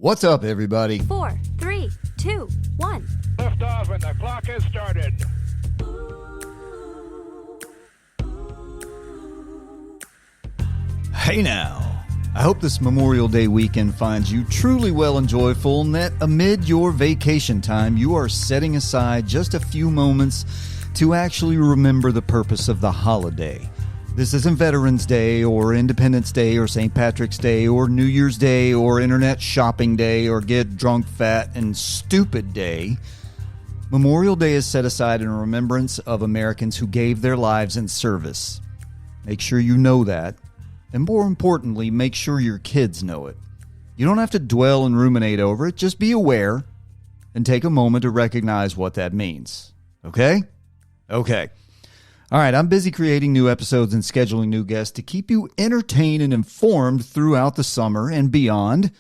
What's up, everybody? 4, 3, 2, 1. Lift off and the clock has started. Hey now. I hope this Memorial Day weekend finds you truly well and joyful, and that amid your vacation time, you are setting aside just a few moments to actually remember the purpose of the holiday. This isn't Veterans Day or Independence Day or St. Patrick's Day or New Year's Day or Internet Shopping Day or Get Drunk, Fat, and Stupid Day. Memorial Day is set aside in remembrance of Americans who gave their lives in service. Make sure you know that. And more importantly, make sure your kids know it. You don't have to dwell and ruminate over it. Just be aware and take a moment to recognize what that means. Okay? Okay. All right, I'm busy creating new episodes and scheduling new guests to keep you entertained and informed throughout the summer and beyond.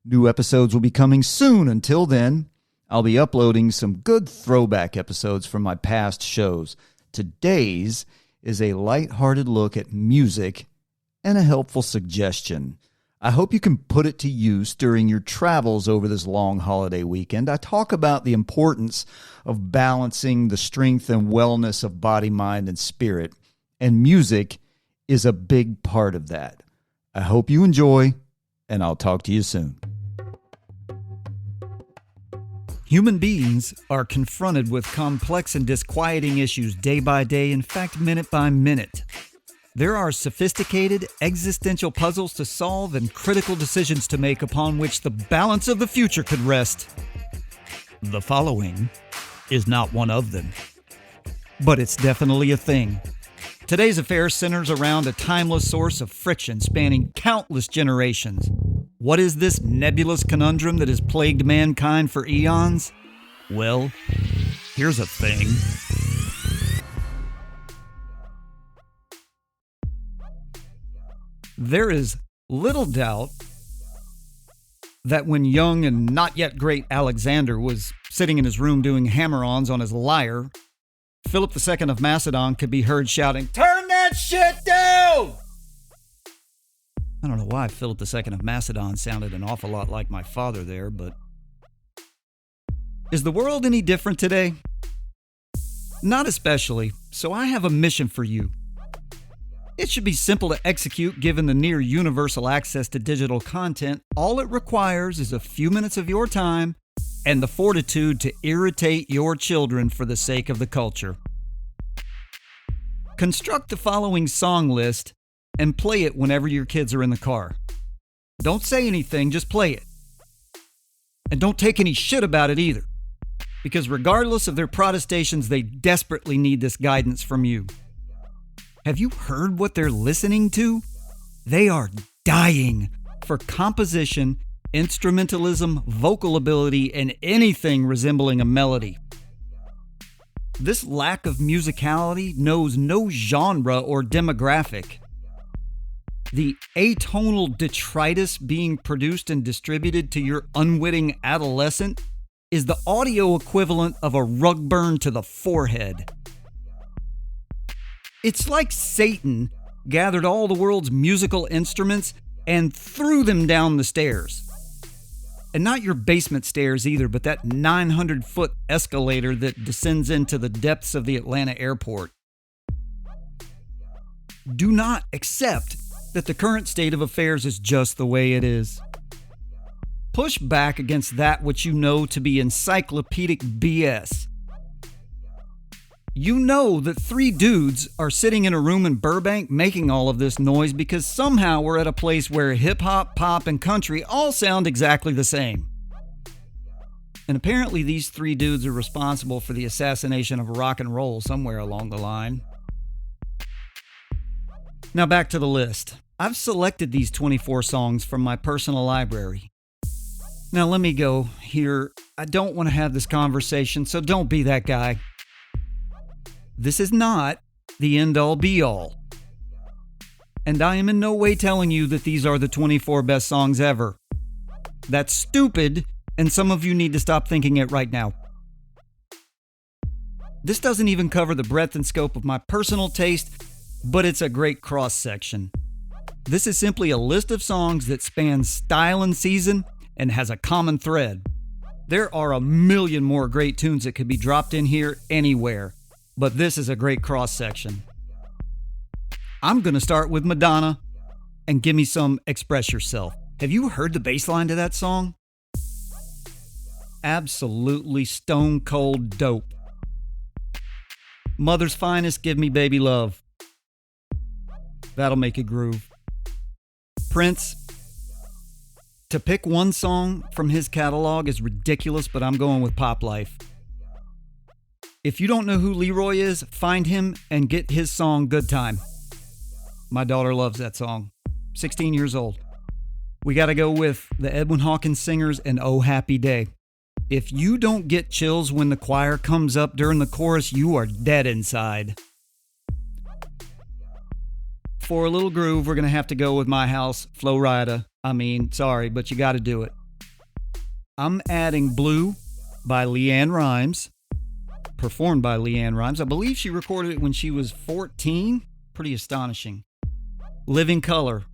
New episodes will be coming soon. Until then, I'll be uploading some good throwback episodes from my past shows. Today's is a lighthearted look at music and a helpful suggestion. I hope you can put it to use during your travels over this long holiday weekend. I talk about the importance of balancing the strength and wellness of body, mind, and spirit, and music is a big part of that. I hope you enjoy, and I'll talk to you soon. Human beings are confronted with complex and disquieting issues day by day, in fact, minute by minute. There are sophisticated existential puzzles to solve and critical decisions to make upon which the balance of the future could rest. The following is not one of them, but it's definitely a thing. Today's affair centers around a timeless source of friction spanning countless generations. What is this nebulous conundrum that has plagued mankind for eons? Well, here's a thing. There is little doubt that when young and not yet great Alexander was sitting in his room doing hammer-ons on his lyre, Philip II of Macedon could be heard shouting, "Turn that shit down!" I don't know why Philip II of Macedon sounded an awful lot like my father there, but is the world any different today? Not especially, so I have a mission for you. It should be simple to execute given the near universal access to digital content. All it requires is a few minutes of your time and the fortitude to irritate your children for the sake of the culture. Construct the following song list and play it whenever your kids are in the car. Don't say anything, just play it. And don't take any shit about it either, because regardless of their protestations, they desperately need this guidance from you. Have you heard what they're listening to? They are dying for composition, instrumentalism, vocal ability, and anything resembling a melody. This lack of musicality knows no genre or demographic. The atonal detritus being produced and distributed to your unwitting adolescent is the audio equivalent of a rug burn to the forehead. It's like Satan gathered all the world's musical instruments and threw them down the stairs. And not your basement stairs either, but that 900-foot escalator that descends into the depths of the Atlanta airport. Do not accept that the current state of affairs is just the way it is. Push back against that which you know to be encyclopedic BS. You know that 3 dudes are sitting in a room in Burbank making all of this noise because somehow we're at a place where hip-hop, pop, and country all sound exactly the same. And apparently these 3 dudes are responsible for the assassination of rock and roll somewhere along the line. Now back to the list. I've selected these 24 songs from my personal library. Now let me go here. I don't want to have this conversation, so don't be that guy. This is not the end-all be-all. And I am in no way telling you that these are the 24 best songs ever. That's stupid, and some of you need to stop thinking it right now. This doesn't even cover the breadth and scope of my personal taste, but it's a great cross-section. This is simply a list of songs that span style and season and has a common thread. There are a million more great tunes that could be dropped in here anywhere, but this is a great cross-section. I'm going to start with Madonna and give me some Express Yourself. Have you heard the bass line to that song? Absolutely stone cold dope. Mother's Finest, Give Me Baby Love. That'll make it groove. Prince. To pick one song from his catalog is ridiculous, but I'm going with Pop Life. If you don't know who Leroy is, find him and get his song Good Time. My daughter loves that song. 16 years old. We got to go with the Edwin Hawkins Singers and Oh Happy Day. If you don't get chills when the choir comes up during the chorus, you are dead inside. For a little groove, we're going to have to go with My House, Flo Rida. Sorry, but you got to do it. I'm adding Blue by LeAnn Rimes, performed by LeAnn Rimes. I believe she recorded it when she was 14. Pretty astonishing. Living Color.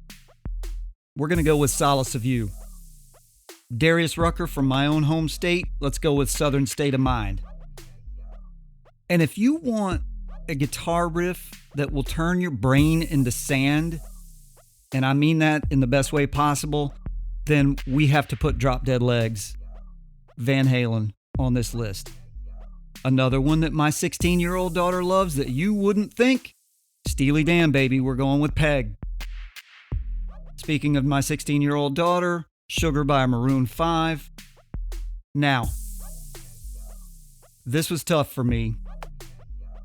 We're going to go with Solace of You. Darius Rucker from my own home state. Let's go with Southern State of Mind. And if you want a guitar riff that will turn your brain into sand, and I mean that in the best way possible, then we have to put Drop Dead Legs, Van Halen, on this list. Another one that my 16-year-old daughter loves that you wouldn't think, Steely Dan, baby. We're going with Peg. Speaking of my 16-year-old daughter, Sugar by Maroon 5. Now, this was tough for me,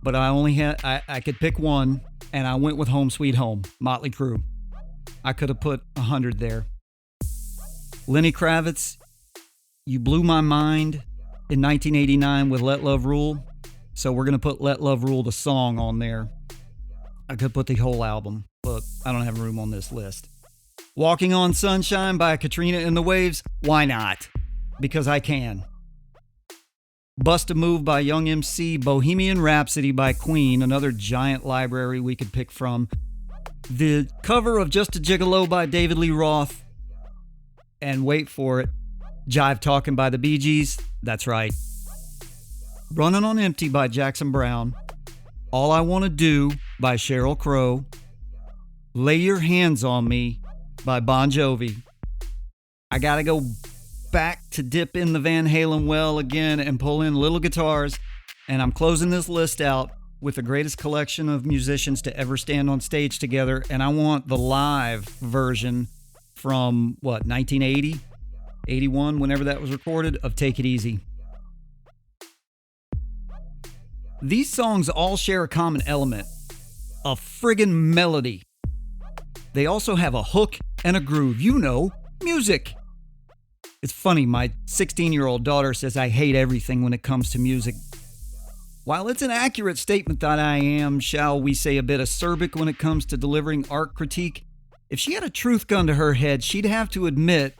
but I could pick one, and I went with Home Sweet Home, Motley Crue. I could have put 100 there. Lenny Kravitz, You Blew My Mind in 1989 with Let Love Rule, so we're going to put Let Love Rule, the song, on there. I could put the whole album, but I don't have room on this list. Walking on Sunshine by Katrina and the Waves, why not? Because I can. Bust a Move by Young MC, Bohemian Rhapsody by Queen, another giant library we could pick from. The cover of Just a Gigolo by David Lee Roth. And wait for it, Jive Talkin' by the Bee Gees, that's right. Running on Empty by Jackson Browne. All I Want to Do by Sheryl Crow. Lay Your Hands on Me by Bon Jovi. I gotta go back to dip in the Van Halen well again and pull in little guitars, and I'm closing this list out with the greatest collection of musicians to ever stand on stage together, and I want the live version from, 1980? 81, whenever that was recorded, of Take It Easy. These songs all share a common element, a friggin' melody. They also have a hook and a groove. Music. It's funny, my 16-year-old daughter says I hate everything when it comes to music. While it's an accurate statement that I am, shall we say, a bit acerbic when it comes to delivering art critique, if she had a truth gun to her head, she'd have to admit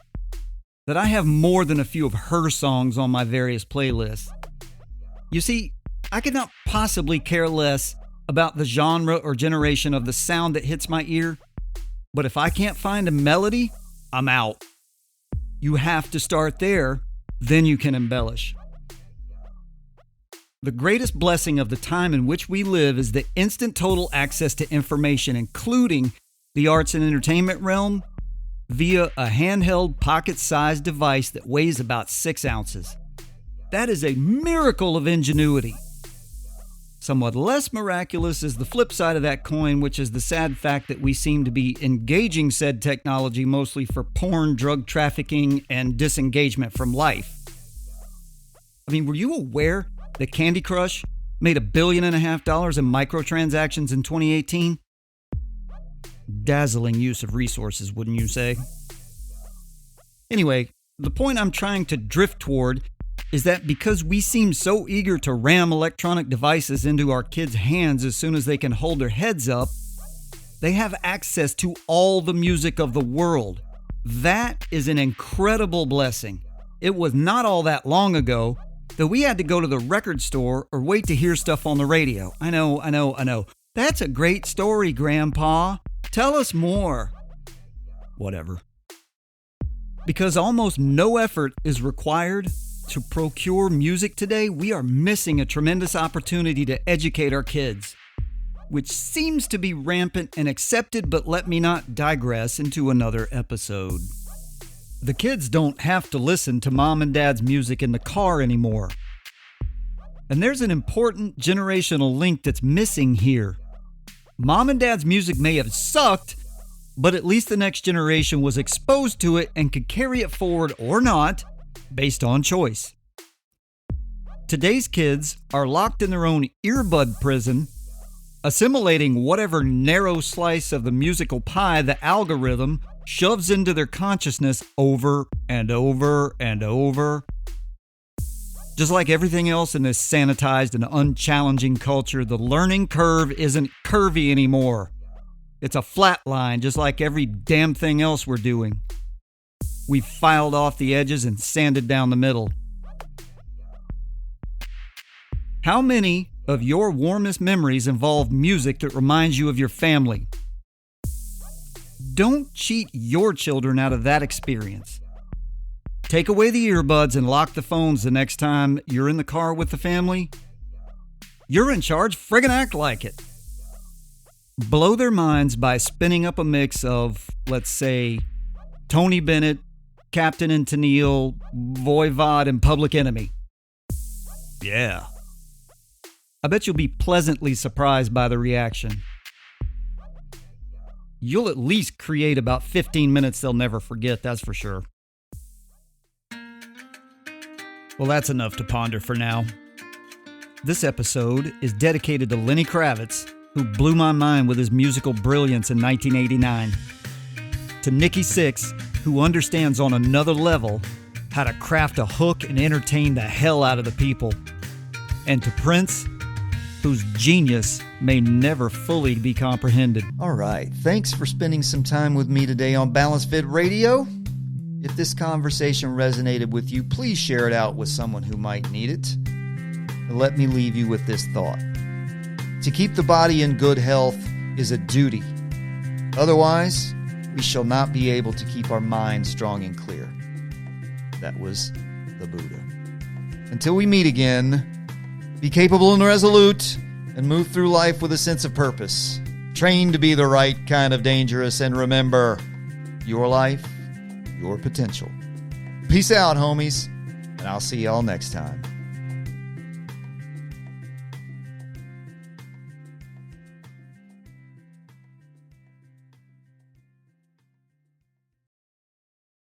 that I have more than a few of her songs on my various playlists. You see, I could not possibly care less about the genre or generation of the sound that hits my ear, but if I can't find a melody, I'm out. You have to start there, then you can embellish. The greatest blessing of the time in which we live is the instant total access to information, including the arts and entertainment realm, via a handheld pocket-sized device that weighs about 6 ounces. That is a miracle of ingenuity. Somewhat less miraculous is the flip side of that coin, which is the sad fact that we seem to be engaging said technology mostly for porn, drug trafficking, and disengagement from life. Were you aware that Candy Crush made $1.5 billion in microtransactions in 2018? Dazzling use of resources, wouldn't you say? Anyway, the point I'm trying to drift toward is that because we seem so eager to ram electronic devices into our kids' hands as soon as they can hold their heads up, they have access to all the music of the world. That is an incredible blessing. It was not all that long ago that we had to go to the record store or wait to hear stuff on the radio. I know. That's a great story, Grandpa. Tell us more. Whatever. Because almost no effort is required to procure music today, we are missing a tremendous opportunity to educate our kids, which seems to be rampant and accepted, but let me not digress into another episode. The kids don't have to listen to mom and dad's music in the car anymore. And there's an important generational link that's missing here. Mom and dad's music may have sucked, but at least the next generation was exposed to it and could carry it forward or not, based on choice. Today's kids are locked in their own earbud prison, assimilating whatever narrow slice of the musical pie the algorithm shoves into their consciousness over and over and over. Just like everything else in this sanitized and unchallenging culture, the learning curve isn't curvy anymore. It's a flat line, just like every damn thing else we're doing. We've filed off the edges and sanded down the middle. How many of your warmest memories involve music that reminds you of your family? Don't cheat your children out of that experience. Take away the earbuds and lock the phones the next time you're in the car with the family. You're in charge, friggin' act like it. Blow their minds by spinning up a mix of, let's say, Tony Bennett, Captain and Tennille, Voivod, and Public Enemy. Yeah. I bet you'll be pleasantly surprised by the reaction. You'll at least create about 15 minutes they'll never forget, that's for sure. Well, that's enough to ponder for now. This episode is dedicated to Lenny Kravitz, who blew my mind with his musical brilliance in 1989. To Nikki Sixx, who understands on another level how to craft a hook and entertain the hell out of the people. And to Prince, whose genius may never fully be comprehended. All right. Thanks for spending some time with me today on Balanced Fit Radio. If this conversation resonated with you, please share it out with someone who might need it. And let me leave you with this thought. To keep the body in good health is a duty. Otherwise, we shall not be able to keep our mind strong and clear. That was the Buddha. Until we meet again, be capable and resolute, and move through life with a sense of purpose. Train to be the right kind of dangerous, and remember, your life, your potential. Peace out, homies, and I'll see y'all next time.